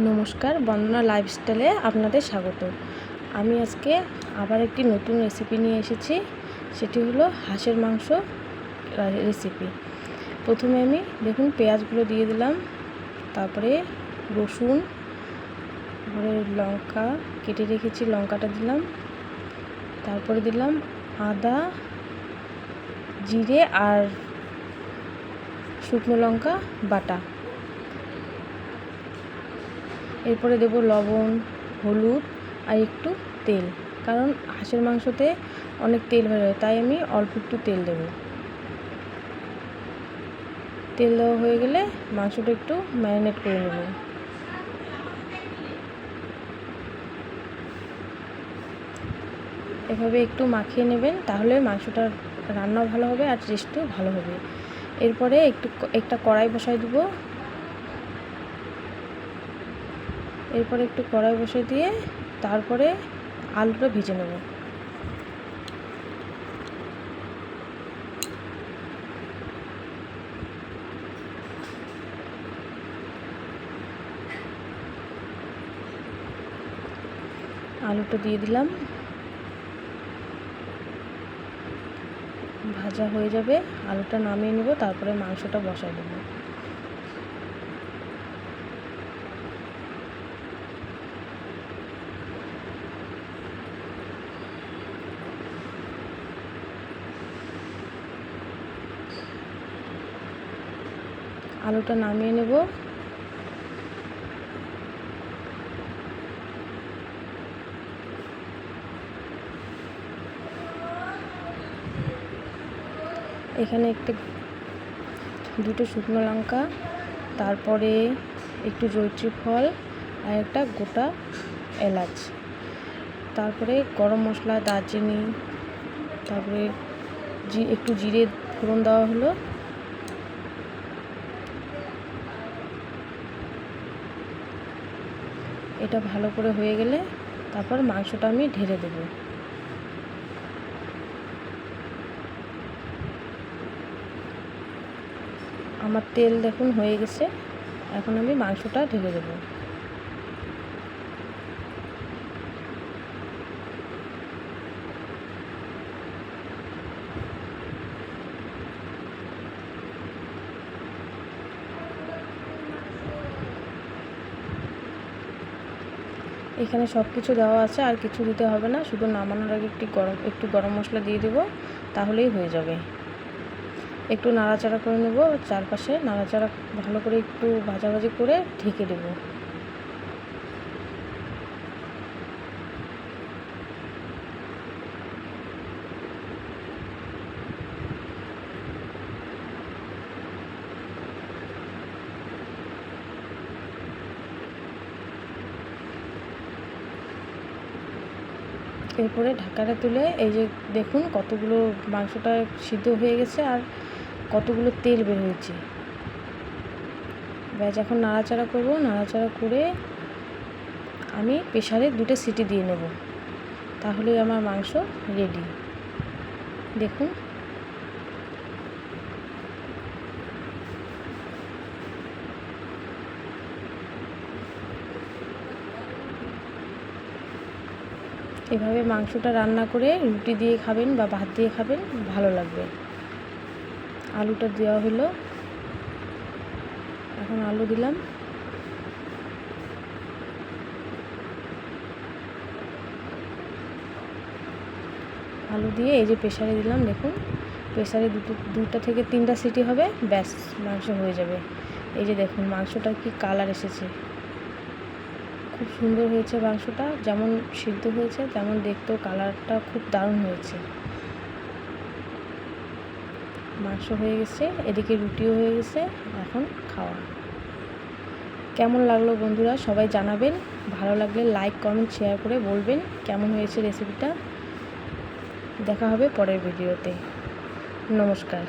নমস্কার, বন্দনা লাইফস্টাইলে আপনাদের স্বাগত। আমি আজকে আবার একটি নতুন রেসিপি নিয়ে এসেছি। সেটি হলো হাঁসের মাংস রেসিপি। প্রথমে আমি দেখুন পেঁয়াজগুলো দিয়ে দিলাম, তারপরে রসুন, তারপরে লঙ্কা কেটে রেখেছি, লঙ্কাটা দিলাম, তারপরে দিলাম আদা, জিরে আর শুকনো লঙ্কা বাটা। এরপরে দেব লবণ, হলুদ আর একটু তেল, কারণ হাঁসের মাংসতে অনেক তেল হয়ে যায়, তাই আমি অল্প একটু তেল দেব। তেল দেওয়া হয়ে গেলে মাংসটা একটু ম্যারিনেট করে নেব। এভাবে একটু মাখিয়ে নেবেন, তাহলে মাংসটা রান্নাও ভালো হবে আর টেস্টও ভালো হবে। এরপরে একটা কড়াই বসাই দেবো। এরপরে একটু কড়াই বসিয়ে দিয়ে তারপরে আলুটা ভেজে নেব। আলুটা দিয়ে দিলাম, ভাজা হয়ে যাবে, আলুটা নামিয়ে নেব, তারপরে মাংসটা বসাই দেব। আলুটা নামিয়ে নেব। এখানে দুটো শুকনো লঙ্কা, তারপরে একটু জয়িত্রী ফল আর একটা গোটা এলাচ, তারপরে গরম মশলা, দারচিনি, তারপরে একটু জিরে ফোড়ন দেওয়া হলো। এটা ভালো করে হয়ে গেলে তারপর মাংসটা আমি ঢেলে দেব। আমার তেল দেখুন হয়ে গেছে, এখন আমি মাংসটা ঢেলে দেব। এখানে সব কিছু দেওয়া আছে, আর কিছু দিতে হবে না, শুধু নামানোর আগে একটু গরম মশলা দিয়ে দেবো, তাহলেই হয়ে যাবে। একটু নাড়াচাড়া করে নেব, চারপাশে নাড়াচাড়া ভালো করে একটু ভাজাভাজি করে ঢেকে দেব। এরপরে ঢাকাটা তুলে এই যে দেখুন কতগুলো মাংসটা সিদ্ধ হয়ে গেছে আর কতগুলো তেল বের হয়েছে। ব্যাস, এখন নাড়াচাড়া করব, নাড়াচাড়া করে আমি প্রেসারে 2টা সিটি দিয়ে নেব, তাহলেই আমার মাংস রেডি। দেখুন এভাবে মাংসটা রান্না করে রুটি দিয়ে খাবেন বা ভাত দিয়ে খাবেন, ভালো লাগবে। আলুটা দেওয়া হলো, এখন আলু দিলাম, আলু দিয়ে এই যে প্রেসারে দিলাম। দেখুন প্রেসারে 2টা থেকে 3টা সিটি হবে, ব্যাস মাংস হয়ে যাবে। এই যে দেখুন মাংসটার কি কালার এসেছে, খুব সুন্দর হয়েছে মাংসটা, যেমন সিদ্ধ হয়েছে তেমন দেখতেও কালারটা খুব দারুণ হয়েছে। মাংস হয়ে গেছে, এদিকে রুটিও হয়ে গেছে, এখন খাওয়া। কেমন লাগলো বন্ধুরা সবাই জানাবেন, ভালো লাগলে লাইক, কমেন্ট, শেয়ার করে বলবেন কেমন হয়েছে রেসিপিটা। দেখা হবে পরের ভিডিওতে। নমস্কার।